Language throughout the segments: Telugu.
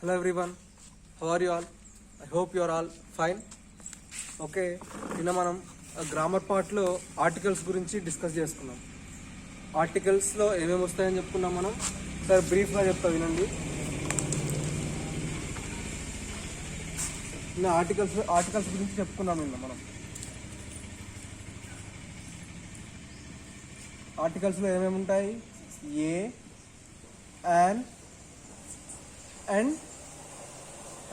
Hello everyone, how are you all? I hope you are all fine. Okay, నిన్న మనం గ్రామర్ పార్ట్లో ఆర్టికల్స్ గురించి డిస్కస్ చేసుకున్నాం. ఆర్టికల్స్లో ఏమేమి వస్తాయని చెప్పుకున్నాం మనం. సార్ బ్రీఫ్గా చెప్తా వినండి. నిన్న ఆర్టికల్స్ గురించి చెప్పుకున్నాం. నిన్న మనం ఆర్టికల్స్లో ఏమేమి ఉంటాయి? ఏ,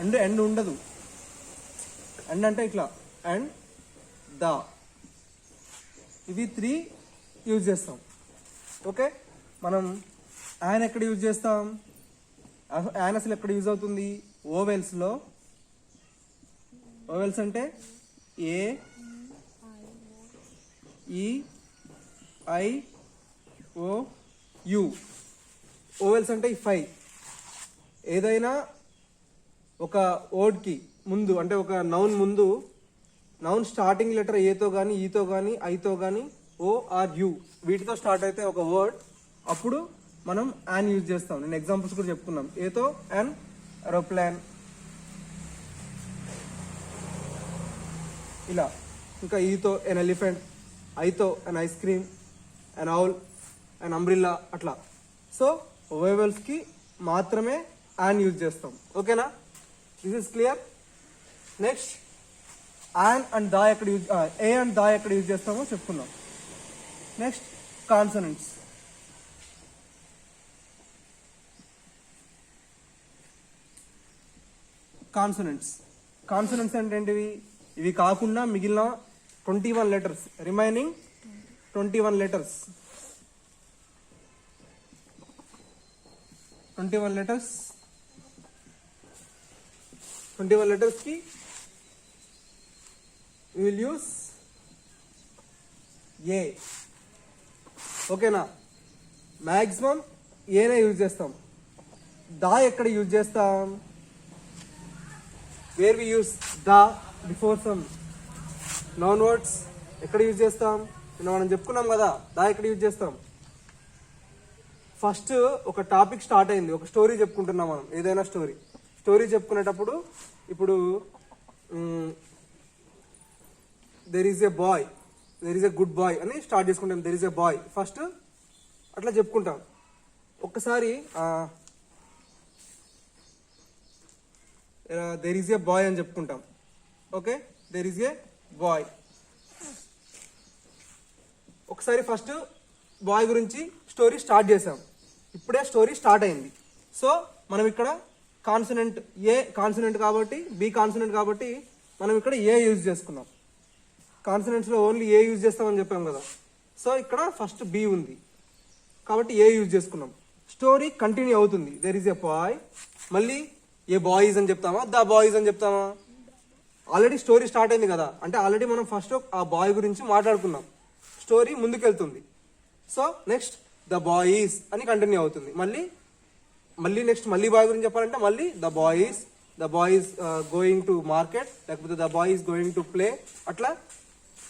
అండ్ ఉండదు. అండ్ అంటే ఇట్లా అండ్ ద, ఇవి 3 యూజ్ చేస్తాం. ఓకే, మనం యాన్ ఎక్కడ యూజ్ చేస్తాం? యాన్ అసలు ఎక్కడ యూజ్ అవుతుంది? ఓవెల్స్లో. ఓవెల్స్ అంటే ఏ, E, I, O, you. Vowels అంటే ఈ 5. ఏదైనా ఒక వర్డ్కి ముందు, అంటే ఒక నౌన్ ముందు, నౌన్ స్టార్టింగ్ లెటర్ ఏతో కానీ, ఈతో కానీ, ఐతో కానీ, ఓ ఆర్ యు, వీటితో స్టార్ట్ అయితే ఒక వర్డ్, అప్పుడు మనం యాన్ యూజ్ చేస్తాం. నేను ఎగ్జాంపుల్స్ కూడా చెప్పుకున్నాం. ఏతో యాన్ ఏరోప్లాన్, ఇలా. ఇంకా ఈతో ఎన్ ఎలిఫెంట్, ఐతో an ice cream, an owl, an umbrella, అట్లా. సో ఓవెల్స్కి మాత్రమే యాన్ యూజ్ చేస్తాం. ఓకేనా? This is clear. Next, an and the ఎక్కడ యూజ్, ఏ అండ్ దా ఎక్కడ యూజ్ చేస్తామో చెప్పుకుందాం. Next, consonants. కాన్సనెంట్స్ అంటే ఏంటివి? ఇవి కాకుండా మిగిలిన 21 లెటర్స్, రిమైనింగ్ 21 లెటర్స్. 21 లెటర్స్కి we will use ఏ. ఓకేనా? మ్యాక్సిమం ఏనే యూజ్ చేస్తాం. దా ఎక్కడ యూజ్ చేస్తాం? Where we use the before some noun words. ఎక్కడ యూజ్ చేస్తాం? మనం చెప్పుకున్నాం కదా, దా ఎక్కడ యూజ్ చేస్తాం? ఫస్ట్ ఒక టాపిక్ స్టార్ట్ అయింది, ఒక స్టోరీ చెప్పుకుంటున్నాం మనం. ఏదైనా స్టోరీ చెప్పుకునేటప్పుడు, ఇప్పుడు there is a boy, there is a good boy అని స్టార్ట్ చేసుకుంటాం. There is a boy first అట్లా చెప్పుకుంటాం. ఒక్కసారి దెర్ ఈజ్ ఎ బాయ్ అని చెప్పుకుంటాం. Okay, there is a boy. ఒకసారి ఫస్ట్ బాయ్ గురించి స్టోరీ స్టార్ట్ చేసాం. ఇప్పుడే స్టోరీ స్టార్ట్ అయింది. సో మనం ఇక్కడ కాన్సనెంట్ ఏ, కాన్సనెంట్ కాబట్టి, బి కాన్సనెంట్ కాబట్టి మనం ఇక్కడ ఏ యూజ్ చేసుకున్నాం. కాన్సనెంట్స్లో ఓన్లీ ఏ యూజ్ చేస్తామని చెప్పాం కదా. సో ఇక్కడ ఫస్ట్ బి ఉంది కాబట్టి ఏ యూజ్ చేసుకున్నాం. స్టోరీ కంటిన్యూ అవుతుంది. దెర్ ఈజ్ ఎ బాయ్, మళ్ళీ ఏ బాయ్స్ అని చెప్తామా, ద బాయ్స్ అని చెప్తామా? ఆల్రెడీ స్టోరీ స్టార్ట్ అయింది కదా, అంటే ఆల్రెడీ మనం ఫస్ట్ ఆ బాయ్ గురించి మాట్లాడుకున్నాం. స్టోరీ ముందుకెళ్తుంది. సో నెక్స్ట్ ద బాయ్స్ అని కంటిన్యూ అవుతుంది. మళ్ళీ నెక్స్ట్ మళ్ళీ బాయ్ గురించి చెప్పాలంటే మళ్ళీ the boys going to market, లేకపోతే the boys going to play, అట్లా.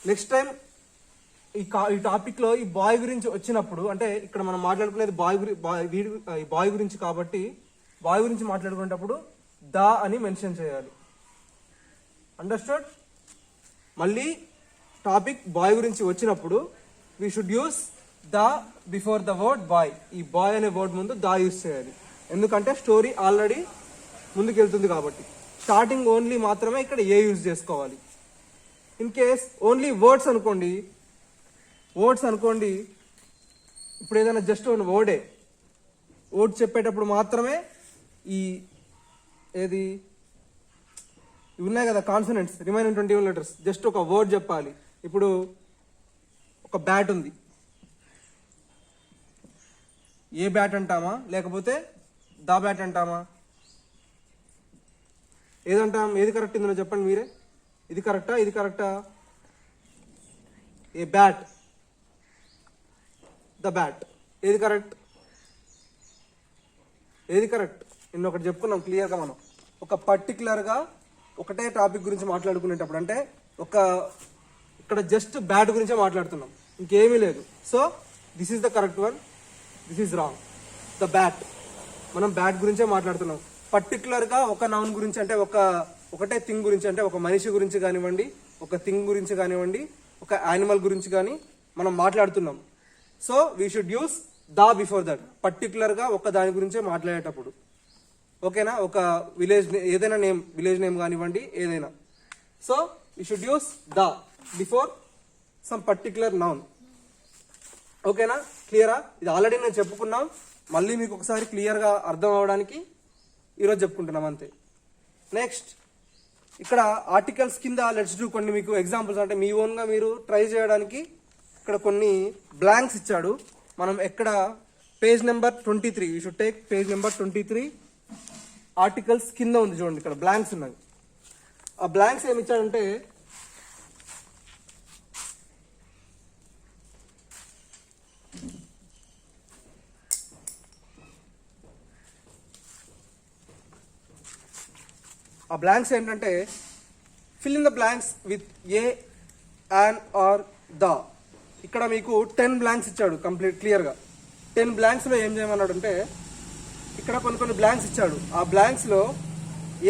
నెక్స్ట్ టైం ఈ టాపిక్లో ఈ బాయ్ గురించి వచ్చినప్పుడు, అంటే ఇక్కడ మనం మాట్లాడుకునేది బాయ్ గురించి కాబట్టి, బాయ్ గురించి మాట్లాడుకునేటప్పుడు ద అని మెన్షన్ చేయాలి. అండర్స్టూడ్? మళ్ళీ టాపిక్ బాయ్ గురించి వచ్చినప్పుడు we should use the before the word boy. ఈ బాయ్ అనే వర్డ్ ముందు ద యూస్ చేయాలి. ఎందుకంటే స్టోరీ ఆల్రెడీ ముందుకెళ్తుంది కాబట్టి. స్టార్టింగ్ ఓన్లీ మాత్రమే ఇక్కడ ఏ యూజ్ చేసుకోవాలి. ఇన్ కేస్ ఓన్లీ వర్డ్స్ అనుకోండి, ఇప్పుడు ఏదైనా జస్ట్ ఒక వర్డ్ చెప్పేటప్పుడు మాత్రమే ఇవి ఉన్నాయి కదా కాన్సనెంట్స్, రిమైనింగ్ 21 లెటర్స్. జస్ట్ ఒక వర్డ్ చెప్పాలి. ఇప్పుడు ఒక బ్యాట్ ఉంది, ఏ బ్యాట్ అంటామా లేకపోతే ద బ్యాట్ అంటామా? ఏదంటాం? ఏది కరెక్ట్ ఇందులో చెప్పండి మీరే. ఇది కరెక్టా? ఏ బ్యాట్, ద బ్యాట్. ఏది కరెక్ట్? నిన్న ఒకటి చెప్పుకున్నాం క్లియర్గా. మనం ఒక పర్టికులర్గా ఒకటే టాపిక్ గురించి మాట్లాడుకునేటప్పుడు, అంటే ఇక్కడ జస్ట్ బ్యాట్ గురించే మాట్లాడుతున్నాం, ఇంకేమీ లేదు. So this is the correct one, this is wrong. The bat, మనం బ్యాట్ గురించే మాట్లాడుతున్నాం. పర్టికులర్గా ఒక నౌన్ గురించి అంటే ఒకటే థింగ్ గురించి అంటే ఒక మనిషి గురించి కానివ్వండి, ఒక థింగ్ గురించి కానివ్వండి, ఒక యానిమల్ గురించి కానీ మనం మాట్లాడుతున్నాం. So we should use the before that, పర్టికులర్గా ఒక దాని గురించే మాట్లాడేటప్పుడు. ఓకేనా? ఒక విలేజ్ ఏదైనా నేమ్, విలేజ్ నేమ్ కానివ్వండి ఏదైనా. So you should use the before some particular noun. ఓకేనా? క్లియరా? ఇది ఆల్రెడీ నేను చెప్పుకున్నాం, మళ్ళీ మీకు ఒకసారి క్లియర్గా అర్థం అవడానికి ఈరోజు చెప్పుకుంటున్నాం అంతే. నెక్స్ట్ ఇక్కడ ఆర్టికల్స్ కింద లెట్స్ డూ కొన్ని మీకు ఎగ్జాంపుల్స్, అంటే మీ ఓన్గా మీరు ట్రై చేయడానికి ఇక్కడ కొన్ని బ్లాంక్స్ ఇచ్చాడు. మనం ఎక్కడ page number 23, you should take page number 23. Articles కింద ఉంది చూడండి, ఇక్కడ బ్లాంక్స్ ఉన్నాయి. ఆ బ్లాంక్స్ ఏమి ఇచ్చాడంటే ఆ బ్లాంక్స్ ఏంటంటే fill in the blanks with a, an or the. ఇక్కడ మీకు 10 బ్లాంక్స్ ఇచ్చాడు కంప్లీట్ క్లియర్గా. 10 బ్లాంక్స్లో ఏం చేయమన్నాడు అంటే ఇక్కడ కొన్ని బ్లాంక్స్ ఇచ్చాడు. ఆ బ్లాంక్స్లో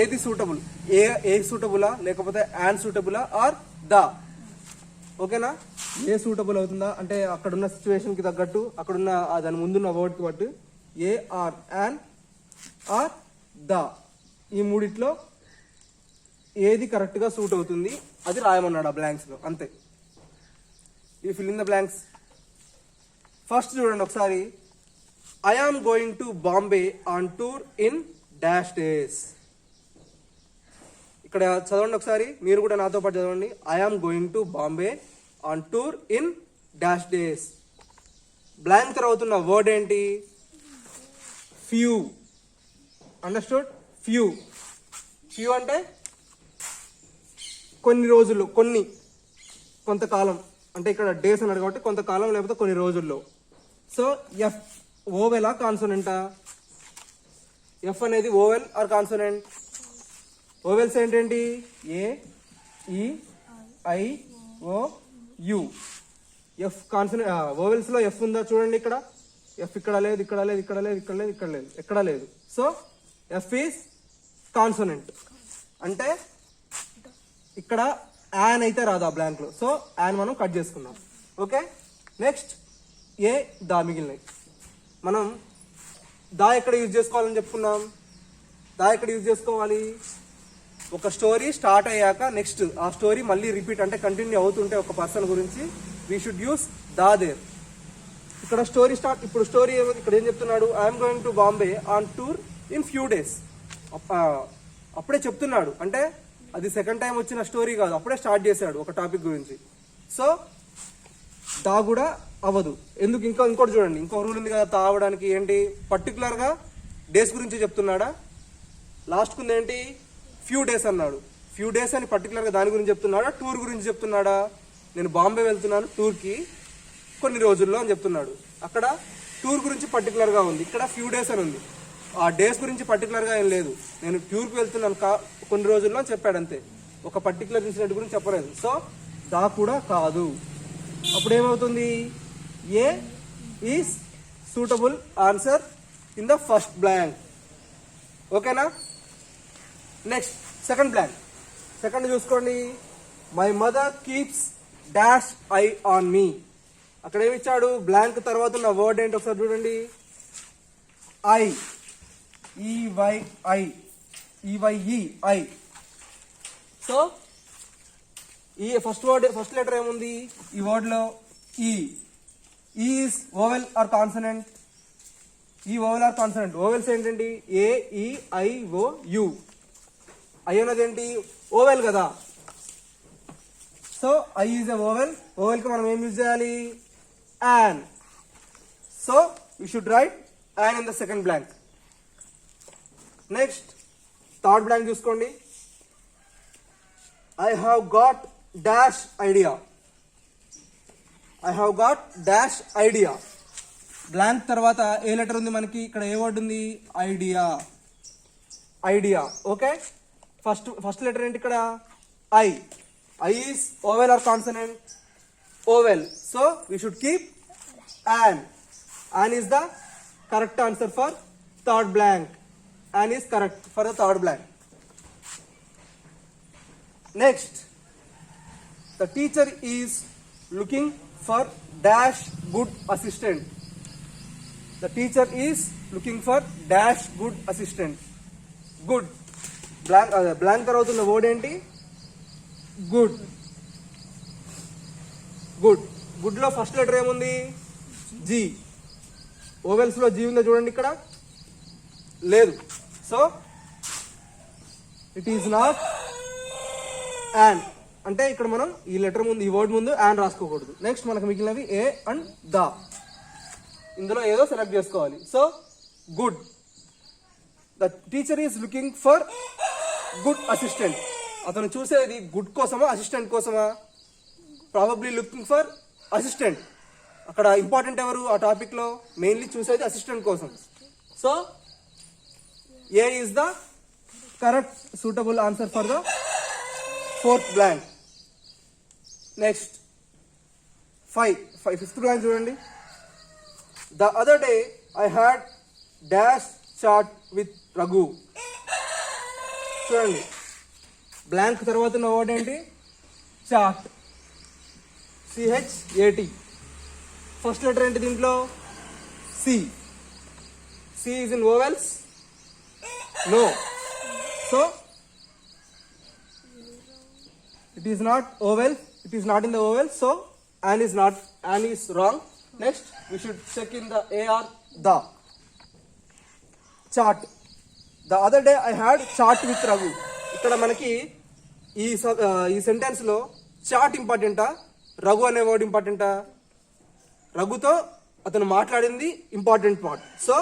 ఏది సూటబుల్, ఏ సూటబులా లేకపోతే యాన్ సూటబులా ఆర్ ద. ఓకేనా? ఏ సూటబుల్ అవుతుందా అంటే అక్కడున్న సిచ్యువేషన్కి తగ్గట్టు, అక్కడున్న దాని ముందున్న వర్డ్కి బట్టి ఏ ఆర్ యాన్ ఆర్ ద, ఈ మూడిట్లో ఏది కరెక్ట్గా సూట్ అవుతుంది అది రాయమన్నాడు ఆ బ్లాంక్స్లో, అంతే. ఈ fill in the blanks. First చూడండి ఒకసారి, I am going to Bombay on tour in dash days. ఇక్కడ చదవండి ఒకసారి, మీరు కూడా నాతో పాటు చదవండి. I am going to Bombay on tour in dash days. Blank తర్వాత ఉన్న వర్డ్ ఏంటి? ఫ్యూ. అండర్స్టూడ్? ఫ్యూ. ఫ్యూ అంటే కొన్ని రోజులు, కొంతకాలం, అంటే ఇక్కడ డేస్ అన్నాడు కాబట్టి కొంతకాలం లేకపోతే కొన్ని రోజుల్లో. సో ఎఫ్ ఓవెలా కాన్సోనెంటా? ఎఫ్ అనేది ఓవెల్ ఆర్ కాన్సోనెంట్? ఓవెల్స్ ఏంటండి? A, E, I, O, U. F consonant. Vowels లో ఎఫ్ ఉందా చూడండి, ఇక్కడ ఎఫ్ ఇక్కడ లేదు, ఇక్కడ లేదు, ఇక్కడ లేదు, ఇక్కడ లేదు, ఇక్కడ లేదు, ఎక్కడా లేదు. So F is consonant. అంటే ఇక్కడ యాన్ అయితే రాదు ఆ బ్లాంక్ లో. సో యాన్ మనం కట్ చేసుకున్నాం. ఓకే. నెక్స్ట్ ఏ, దా మిగిలినాయి. మనం దా ఎక్కడ యూజ్ చేసుకోవాలని చెప్పుకున్నాం. దా ఎక్కడ యూజ్ చేసుకోవాలి? ఒక స్టోరీ స్టార్ట్ అయ్యాక నెక్స్ట్ ఆ స్టోరీ మళ్ళీ రిపీట్ అంటే కంటిన్యూ అవుతుంటే ఒక పర్సన్ గురించి we should use the there. ఇక్కడ స్టోరీ స్టార్ట్, ఇప్పుడు స్టోరీ ఇక్కడ ఏం చెప్తున్నాడు? I'm going to Bombay on tour in few days. అప్పుడే చెప్తున్నాడు, అంటే అది సెకండ్ టైం వచ్చిన స్టోరీ కాదు, అప్పుడే స్టార్ట్ చేశాడు ఒక టాపిక్ గురించి. సో దా కూడా అవ్వదు. ఎందుకు? ఇంకోటి చూడండి, ఇంకో రూల్ ఉంది కదా దా అవ్వడానికి. ఏంటి? పర్టికులర్గా డేస్ గురించి చెప్తున్నాడా? లాస్ట్కు ఉంది ఏంటి? ఫ్యూ డేస్ అన్నాడు. ఫ్యూ డేస్ అని పర్టికులర్గా దాని గురించి చెప్తున్నాడా? టూర్ గురించి చెప్తున్నాడా? నేను బాంబే వెళ్తున్నాను టూర్కి కొన్ని రోజుల్లో అని చెప్తున్నాడు. అక్కడ టూర్ గురించి పర్టికులర్గా ఉంది, ఇక్కడ ఫ్యూ డేస్ అని ఉంది. ఆ డేస్ గురించి పర్టికులర్గా ఏం లేదు. నేను టూర్కి వెళ్తున్నాను కొన్ని రోజుల్లో అని చెప్పాడు అంతే, ఒక పర్టికులర్ ఇన్సిడెంట్ గురించి చెప్పలేదు. సో దా కూడా కాదు. అప్పుడు ఏమవుతుంది? A is suitable answer in the first blank. ఓకేనా? Next second blank. సెకండ్ చూసుకోండి. My mother keeps dash eye on me. అక్కడ ఏమిచ్చాడు? బ్లాంక్ తర్వాత ఉన్న వర్డ్ ఏంటి ఒకసారి చూడండి. Eye, E Y I, E Y E, eye. So ఈ ఫస్ట్ లెటర్ ఏముంది ఈ వర్డ్ లో? E. Is vowel or consonant? E vowel or consonant. Vowels ఏంటండి? A, E, I, O, you. I అనేది ఏంటి? ఓవెల్ కదా. So I is a vowel. Vowel కి మనం ఏం యూజ్ చేయాలి? An. So you should write an in the second blank. Next third blank చూసుకోండి. I have got dash idea. I have got dash idea. Blank తర్వాత ఏ లెటర్ ఉంది మనకి? ఇక్కడ ఏ వర్డ్ ఉంది? Idea. Idea. Okay. First letter ఏంటి ఇక్కడ? I. I is vowel or consonant? Vowel. So we should keep an. An is the correct answer for third blank. and is correct for the third blank. Next, the teacher is looking for dash good assistant. The teacher is looking for dash good assistant. Good. Blank అవుతున్న వర్డ్ ఏంటి? గుడ్. గుడ్. గుడ్ లో ఫస్ట్ లెటర్ ఏముంది? జీ. ఓవెల్స్ లో జీ ఉందో చూడండి, ఇక్కడ లేదు. So it is not an. అంటే ఇక్కడ మనం ఈ లెటర్ ముందు, ఈ వర్డ్ ముందు యాన్ రాసుకోకూడదు. నెక్స్ట్ మనకు మిగిలినవి ఏ అండ్ ద. ఇందులో ఏదో సెలెక్ట్ చేసుకోవాలి. So good. The teacher is looking for good assistant. అతను చూసేది గుడ్ కోసమా అసిస్టెంట్ కోసమా? Probably looking for assistant. అక్కడ ఇంపార్టెంట్ ఎవరు ఆ టాపిక్ లో? మెయిన్లీ చూసేది అసిస్టెంట్ కోసం. So A is the correct suitable answer for the fourth blank. Next fifth blank చూడండి. The other day I had dash chat with Raghu. చూడండి, బ్లాంక్ తర్వాత ఉన్న వర్డ్ ఏంటి? చాట్. CHAT. ఫస్ట్ లెటర్ ఏంటి దీంట్లో? C. C is in vowels? No. So it is not oval, it is not in the oval, so an is wrong. Next we should check in the a or the. Chart. The other day I had chat with Raghu. ఇక్కడ మనకి ఈ సెంటెన్స్ లో చాట్ ఇంపార్టెంటా, రఘు అనే వర్డ్ ఇంపార్టెంటా? రఘుతో అతను మాట్లాడింది important part. So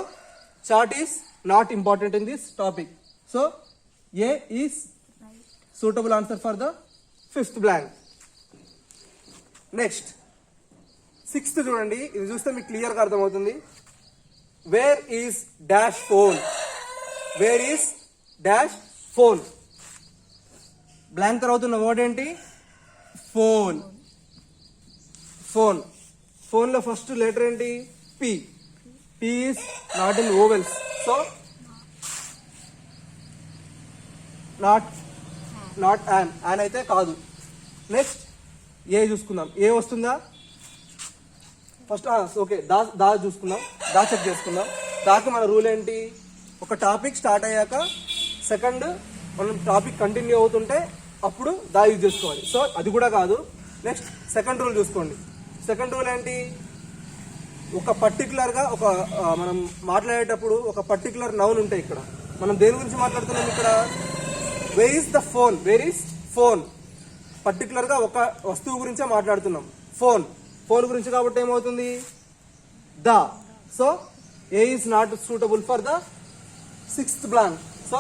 chat is not important in this topic. So A is suitable answer for the fifth blank. Next sixth చూడండి, ఇది చూస్తే మీకు క్లియర్గా అర్థమవుతుంది. Where is dash phone. Where is dash phone. Blank తర్వాత ఉన్న వర్డ్ ఏంటి? ఫోన్. ఫోన్. ఫోన్ లో ఫస్ట్ లెటర్ ఏంటి? P. P is not in vowels. So not an. An అయితే కాదు. నెక్స్ట్ ఏ చూసుకుందాం. ఏ వస్తుందా? ఫస్ట్ ఓకే, దా చూసుకుందాం. దా చెక్ చేసుకుందాం. దాకి మన రూల్ ఏంటి? ఒక టాపిక్ స్టార్ట్ అయ్యాక సెకండ్ మనం టాపిక్ కంటిన్యూ అవుతుంటే అప్పుడు దా యూజ్ చేసుకోవాలి. సో అది కూడా కాదు. నెక్స్ట్ సెకండ్ రూల్ చూసుకోండి. సెకండ్ రూల్ ఏంటి? ఒక పర్టికులర్గా మనం మాట్లాడేటప్పుడు ఒక పర్టికులర్ నౌన్ ఉంటాయి. ఇక్కడ మనం దేని గురించి మాట్లాడుతున్నాం? ఇక్కడ wear is the phone. Where is phone. Particular గా ఒక వస్తువు గురించే మాట్లాడుతున్నాం. ఫోన్. ఫోన్ గురించి కాబట్టి ఏమవుతుంది? The. So A is not suitable for the sixth blank. So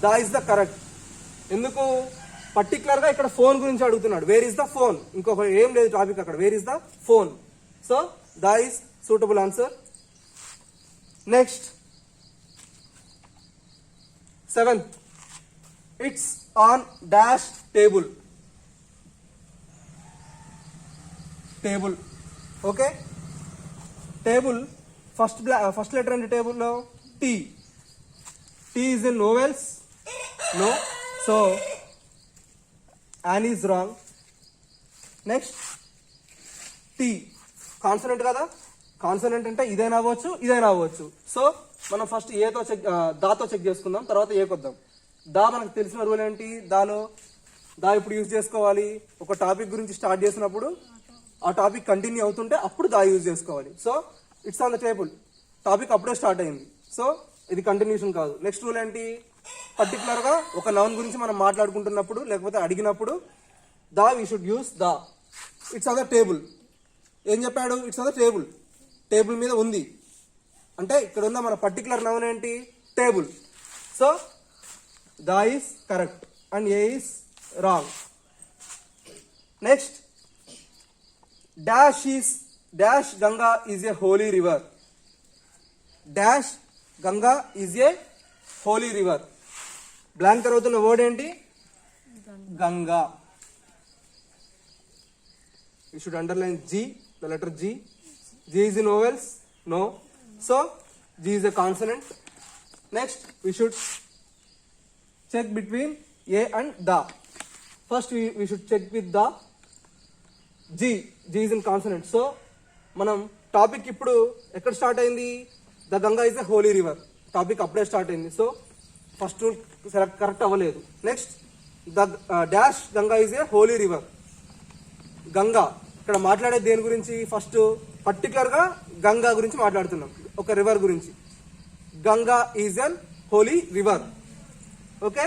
the is the correct. ఎందుకు? పర్టికులర్ గా ఇక్కడ ఫోన్ గురించి అడుగుతున్నాడు. Where is the phone. ఇంకొక ఏం లేదు టాపిక్ అక్కడ. Where is the phone. So the is suitable answer. Next seventh. It's on dash table. Table. Okay, table first letter ఏంటి టేబుల్లో? T. T is in vowels? No. So an is wrong. Next T consonant కదా. కాన్సనెంట్ అంటే ఇదైనా అవ్వచ్చు, ఇదైనా అవ్వచ్చు. సో మనం ఫస్ట్ ఏతో దాతో చెక్ చేసుకుందాం, తర్వాత ఏకొద్దాం. దా మనకు తెలిసిన రూల్ ఏంటి? దా ఇప్పుడు యూజ్ చేసుకోవాలి. ఒక టాపిక్ గురించి స్టార్ట్ చేసినప్పుడు ఆ టాపిక్ కంటిన్యూ అవుతుంటే అప్పుడు దా యూజ్ చేసుకోవాలి. So it's on the table. Topic అప్పుడే స్టార్ట్ అయింది. సో ఇది కంటిన్యూషన్ కాదు. నెక్స్ట్ రూల్ ఏంటి? పర్టికులర్ గా ఒక నౌన్ గురించి మనం మాట్లాడుకుంటున్నప్పుడు లేకపోతే అడిగినప్పుడు the we should use the. It's on the table. ఏం చెప్పాడు? It's on the table. Table మీద ఉంది అంటే ఇక్కడ ఉన్న మన పర్టికులర్ నౌన్ ఏంటి? Table. So the is correct and A is wrong. Next dash Ganga is a holy river. Dash Ganga is a holy river. Blank అవుతున్న వర్డ్ ఏంటి? Ganga. You should underline G, the letter G. G is in vowels? No. So G is a consonant. Next we should check between a and the. First we should check with the g is in consonant. So మనం టాపిక్ ఇప్పుడు ఎక్కడ స్టార్ట్ అయింది? The Ganga is a holy river. Topic అప్పుడే స్టార్ట్ అయింది. సో ఫస్ట్ రూల్ కరెక్ట్ అవ్వలేదు. Next the dash Ganga is a holy river. Ganga ఇక్కడ మాట్లాడే దేని గురించి? ఫస్ట్ పర్టికులర్ గా గంగా గురించి మాట్లాడుతున్నాం, ఒక రివర్ గురించి. Ganga is an holy river. Okay,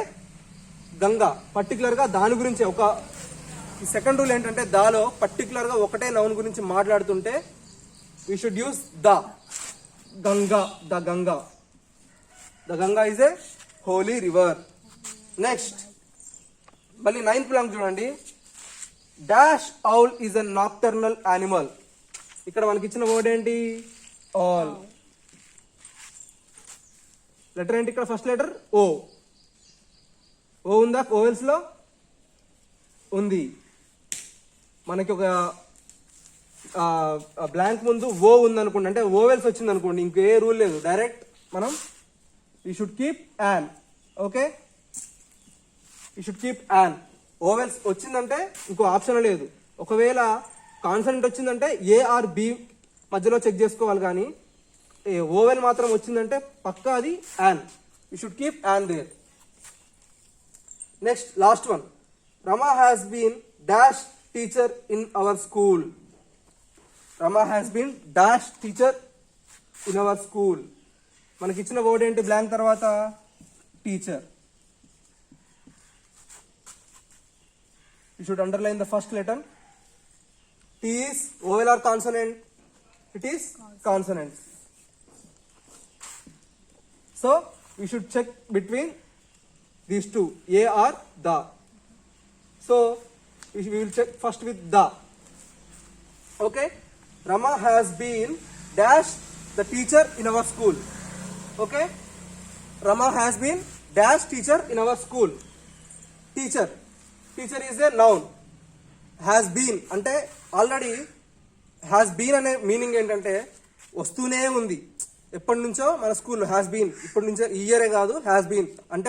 Ganga particular గా దాని గురించి. ఒక సెకండ్ రూల్ ఏంటంటే దాలో పర్టికులర్ గా ఒకటే నౌన్ గురించి మాట్లాడుతుంటే we should use the Ganga. The Ganga, the Ganga is a holy river. Next మళ్ళీ 9th బ్లాంక్ చూడండి. Dash owl is a nocturnal animal. ఇక్కడ మనకి ఇచ్చిన వర్డ్ ఏంటి? ఆల్. లెటర్ ఏంటి ఇక్కడ? First letter O. ఓ ఉందా ఓవెల్స్ లో? ఉంది. మనకి ఒక బ్లాంక్ ముందు ఓ ఉందనుకోండి, అంటే ఓవెల్స్ వచ్చింది అనుకోండి, ఇంకే రూల్ లేదు, డైరెక్ట్ మనం you should keep an. Okay, you should keep an. Vowels వచ్చిందంటే ఇంకో ఆప్షన్ లేదు. ఒకవేళ కాన్సనెంట్ వచ్చిందంటే ఏ ఆర్ బి మధ్యలో చెక్ చేసుకోవాలి, కానీ ఓవెల్ మాత్రం వచ్చిందంటే పక్కా అది an. You should keep an there. Next last one. Rama has been dash teacher in our school. Rama has been dash teacher in our school. మనకి ఇచ్చిన వర్డ్ ఏంటి? బ్లాంక్ తర్వాత teacher. You should underline the first letter. T is vowel or consonant? It is consonant. So we should check between these two, a or the. So we will check first with the. Okay, Rama has been dash the teacher in our school. Okay, Rama has been dash teacher in our school. Teacher, teacher is a noun. Has been అంటే ఆల్రెడీ హ్యాస్ బీన్ అనే మీనింగ్ ఏంటంటే వస్తూనే ఉంది ఎప్పటి నుంచో మన స్కూల్లో. హ్యాస్ బీన్ ఇప్పటి నుంచో, ఈ ఇయరే కాదు. హ్యాస్ బీన్ అంటే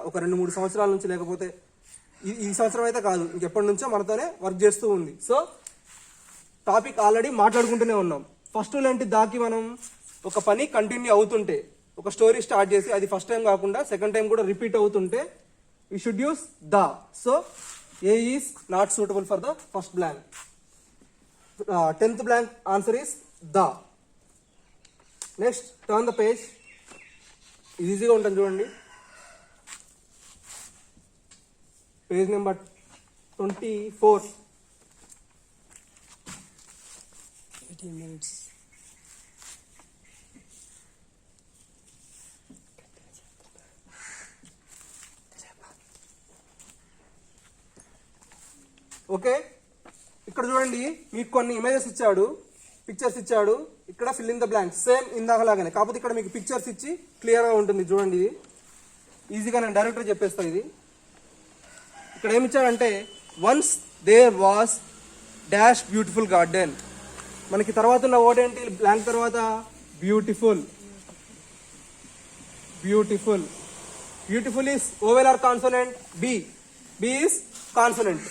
ఒక 2-3 సంవత్సరాల నుంచి, లేకపోతే ఈ సంవత్సరం అయితే కాదు, ఇంకెప్పటి నుంచో మనతోనే వర్క్ చేస్తూ ఉంది. సో టాపిక్ ఆల్రెడీ మాట్లాడుకుంటూనే ఉన్నాం. ఫస్ట్ రూల్ ఏంటి? దాకి మనం ఒక పని కంటిన్యూ అవుతుంటే, ఒక స్టోరీ స్టార్ట్ చేసి అది ఫస్ట్ టైం కాకుండా సెకండ్ టైం కూడా రిపీట్ అవుతుంటే we should use the. So A is not suitable for the first blank. 10th blank answer is the. Next, turn the page. ఈజీగా ఉంటుంది చూడండి. Page number 24. 18 minutes. ఓకే, ఇక్కడ చూడండి, మీకు కొన్ని ఇమేజెస్ ఇచ్చాడు, పిక్చర్స్ ఇచ్చాడు. ఇక్కడ fill in the blanks same ఇందాకలాగానే, కాకపోతే ఇక్కడ మీకు పిక్చర్స్ ఇచ్చి క్లియర్గా ఉంటుంది. చూడండి, ఇది ఈజీగా నేను డైరెక్ట్గా చెప్పేస్తాను. ఇది ఇక్కడ ఏమి ఇచ్చాడంటే once there was dash beautiful garden. మనకి తర్వాత ఉన్న వర్డ్ ఏంటి? బ్లాంక్ తర్వాత beautiful. Beautiful. Beautiful is vowel or consonant? B. B is consonant.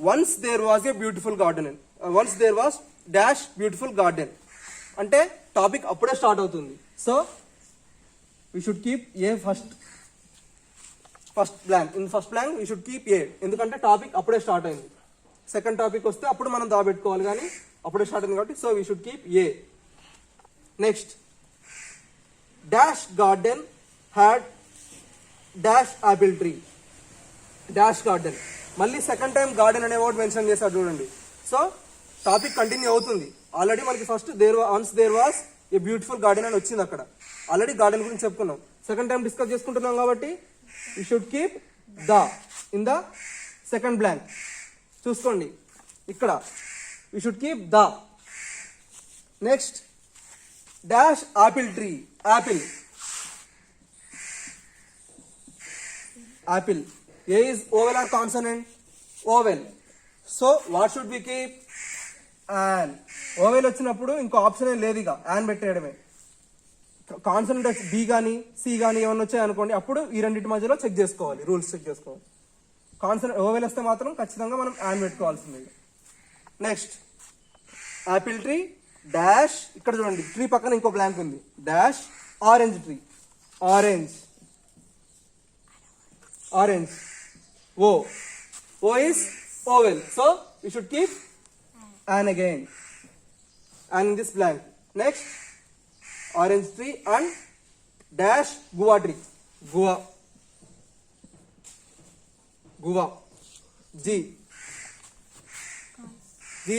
Once there was a beautiful garden. Once there was dash beautiful garden అంటే టాపిక్ అప్పుడే స్టార్ట్ అవుతుంది. So we should keep a first blank. In first blank we should keep a, ఎందుకంటే టాపిక్ అప్పుడే స్టార్ట్ అయింది. సెకండ్ టాపిక్ వస్తే అప్పుడు మనం దాబెట్టుకోవాలి, కానీ అప్పుడే స్టార్ట్ అయింది కాబట్టి so we should keep a. Next, dash garden had dash apple tree. Dash garden, మళ్ళీ సెకండ్ టైం గార్డెన్ అనే వర్డ్ మెన్షన్ చేశారు చూడండి. సో టాపిక్ కంటిన్యూ అవుతుంది. ఆల్రెడీ మనకి first once there was a beautiful garden అని వచ్చింది, అక్కడ ఆల్రెడీ గార్డెన్ గురించి చెప్పుకున్నాం. సెకండ్ టైం డిస్కస్ చేసుకుంటున్నాం కాబట్టి you should keep the in the second blank. చూసుకోండి ఇక్కడ you should keep the. Next, dash apple tree. Apple. Apple. A is vowel or consonant? Vowel. So what should we keep? An. Vowel వచ్చినప్పుడు ఇంకో ఆప్షన్ లేదు, ఇక యాన్ పెట్టేయడమే. కాన్సనెంట్ బి కానీ సి కానీ ఏమన్నా వచ్చాయి అనుకోండి, అప్పుడు ఈ రెండింటి మధ్యలో చెక్ చేసుకోవాలి, రూల్స్ చెక్ చేసుకోవాలి. కాన్సనెంట్ ఓవెల్ వస్తే మాత్రం ఖచ్చితంగా మనం యాన్ పెట్టుకోవాల్సింది. నెక్స్ట్ యాపిల్ ట్రీ డాష్, ఇక్కడ చూడండి ట్రీ పక్కన ఇంకో బ్లాంక్ ఉంది, dash orange tree, orange orange, O is oval, so we should keep an again, and in this blank. Next orange tree and dash guava tree, guava, guava, g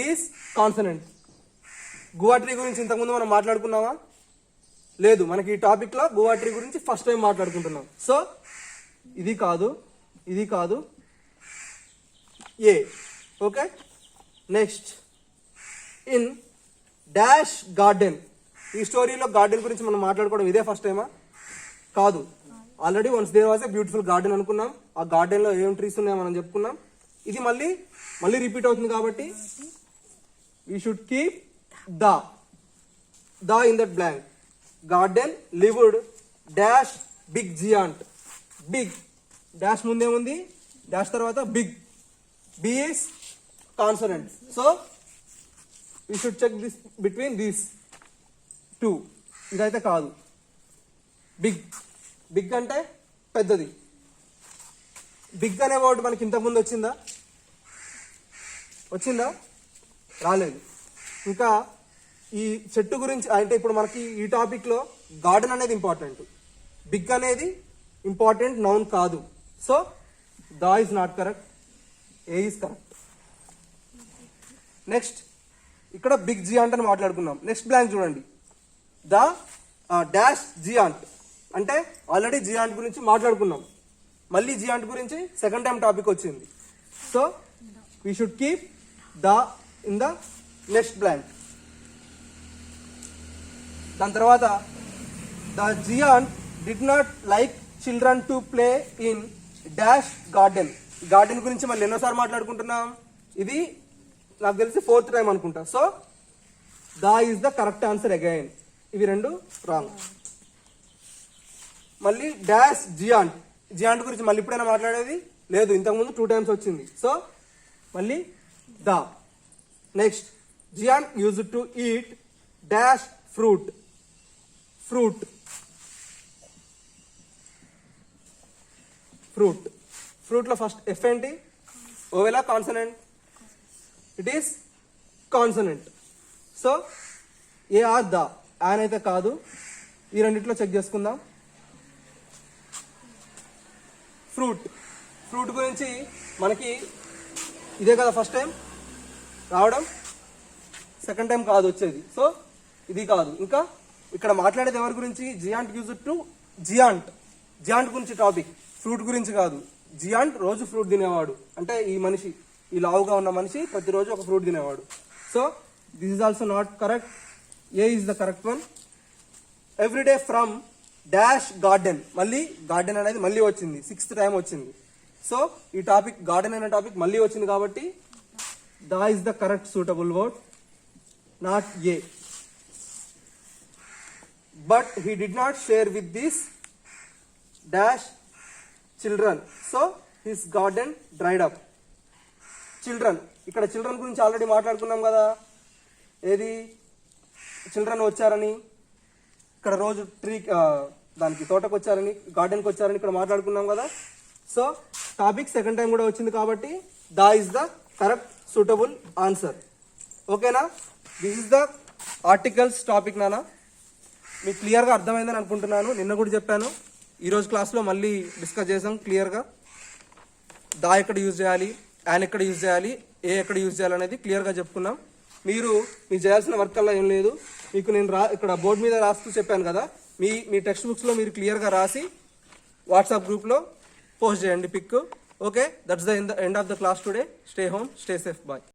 is consonant. Guava tree గురించి ఇంతకుముందు మనం మాట్లాడుకున్నామా? లేదు, మనకి ఈ టాపిక్ లో గువా ట్రీ గురించి ఫస్ట్ టైం మాట్లాడుకుంటున్నాం. సో ఇది కాదు, ఇది కాదు, A. Okay, next in dash garden. ఈ స్టోరీలో గార్డెన్ గురించి మనం మాట్లాడుకోవడం ఇదే ఫస్ట్ టైమా? కాదు, already once there was a beautiful garden అనుకున్నాం. ఆ గార్డెన్ లో ఏం ట్రీస్ ఉన్నాయో మనం చెప్పుకున్నాం. ఇది మళ్ళీ మళ్ళీ రిపీట్ అవుతుంది కాబట్టి we should keep the in that blank. Garden lived dash big giant, big dash ముందేముంది, డాష్ తర్వాత big, B is consonant, so we should check this between these two. ఇదైతే కాదు, బిగ్, బిగ్ అంటే పెద్దది. బిగ్ అనే వర్డ్ మనకి ఇంతకుముందు వచ్చిందా? వచ్చిందా? రాలేదు. ఇంకా ఈ చెట్టు గురించి అంటే ఇప్పుడు మనకి ఈ టాపిక్ లో గార్డెన్ అనేది ఇంపార్టెంట్, బిగ్ అనేది ఇంపార్టెంట్ నౌన్ కాదు. So the is not correct, A is correct. Next ఇక్కడ బిగ్ జియాంట్ అని మాట్లాడుకున్నాం. నెక్స్ట్ బ్లాంక్ చూడండి, ద డాష్ జియాంట్ అంటే ఆల్రెడీ జియాంట్ గురించి మాట్లాడుకున్నాం, మళ్ళీ జియాంట్ గురించి సెకండ్ టైం టాపిక్ వచ్చింది. So we should keep the in the next blank. దాని తర్వాత the giant did not like children to play in dash garden. Garden గురించి మళ్ళీ ఎన్నోసార్లు మాట్లాడుకుంటున్నాం, ఇది నాకు తెలిసి 4th టైం అనుకుంటా. So the is the correct answer again. ఇవి రెండు రాంగ్. మళ్ళీ డాష్ జియాంట్, జియాంట్ గురించి మళ్ళీ ఇప్పుడైనా మాట్లాడేది లేదు, ఇంతకుముందు 2 టైమ్స్ వచ్చింది. సో మళ్ళీ the. Next giant use to eat dash fruit, fruit, fruit. Fruit లో ఫస్ట్ ఎఫ్ ఏంటి? ఓవెలా consonant? It is consonant. So A or the, an అయితే కాదు. ఈ రెండిట్లో చెక్ చేసుకుందాం. ఫ్రూట్, ఫ్రూట్ గురించి మనకి ఇదే కదా ఫస్ట్ టైం రావడం, సెకండ్ టైం కాదు వచ్చేది. సో ఇది కాదు. ఇంకా ఇక్కడ మాట్లాడేది ఎవరి గురించి? Giant use to, giant, giant గురించి టాపిక్, ఫ్రూట్ గురించి కాదు. జియాంట్ రోజు ఫ్రూట్ తినేవాడు, అంటే ఈ మనిషి, ఈ లావుగా ఉన్న మనిషి ప్రతిరోజు ఒక ఫ్రూట్ తినేవాడు. So this is also not correct. A is the correct one. Everyday from dash garden, మళ్ళీ గార్డెన్ అనేది మళ్ళీ వచ్చింది, 6th టైం వచ్చింది. సో ఈ టాపిక్ గార్డెన్ అనే టాపిక్ మళ్ళీ వచ్చింది కాబట్టి the is the correct suitable word, not a. But he did not share with this dash children, so his garden dried up. Children, ఇక్కడ చిల్డ్రన్ గురించి ఆల్రెడీ మాట్లాడుకున్నాం కదా. ఏది? చిల్డ్రన్ వచ్చారని, ఇక్కడ రోజు ట్రీ దానికి తోటకు వచ్చారని, గార్డెన్కి వచ్చారని ఇక్కడ మాట్లాడుకున్నాం కదా. సో టాపిక్ సెకండ్ టైం కూడా వచ్చింది కాబట్టి the is the correct suitable answer. ఓకేనా? This is the articles topic నానా. మీకు క్లియర్గా అర్థమైందని అనుకుంటున్నాను. నిన్న కూడా చెప్పాను, ఈరోజు క్లాస్లో మళ్ళీ డిస్కస్ చేసాం క్లియర్గా. దా ఎక్కడ యూజ్ చేయాలి, యాన్ ఎక్కడ యూజ్ చేయాలి, ఏ ఎక్కడ యూజ్ చేయాలి అనేది క్లియర్గా చెప్పుకున్నాం. మీరు చేయాల్సిన వర్క్ అలా ఏం లేదు. మీకు నేను ఇక్కడ బోర్డు మీద రాస్తూ చెప్పాను కదా, మీ టెక్స్ట్ బుక్స్లో మీరు క్లియర్గా రాసి వాట్సాప్ గ్రూప్లో పోస్ట్ చేయండి pic. Okay, that's the end of the class today. Stay home, stay safe, bye.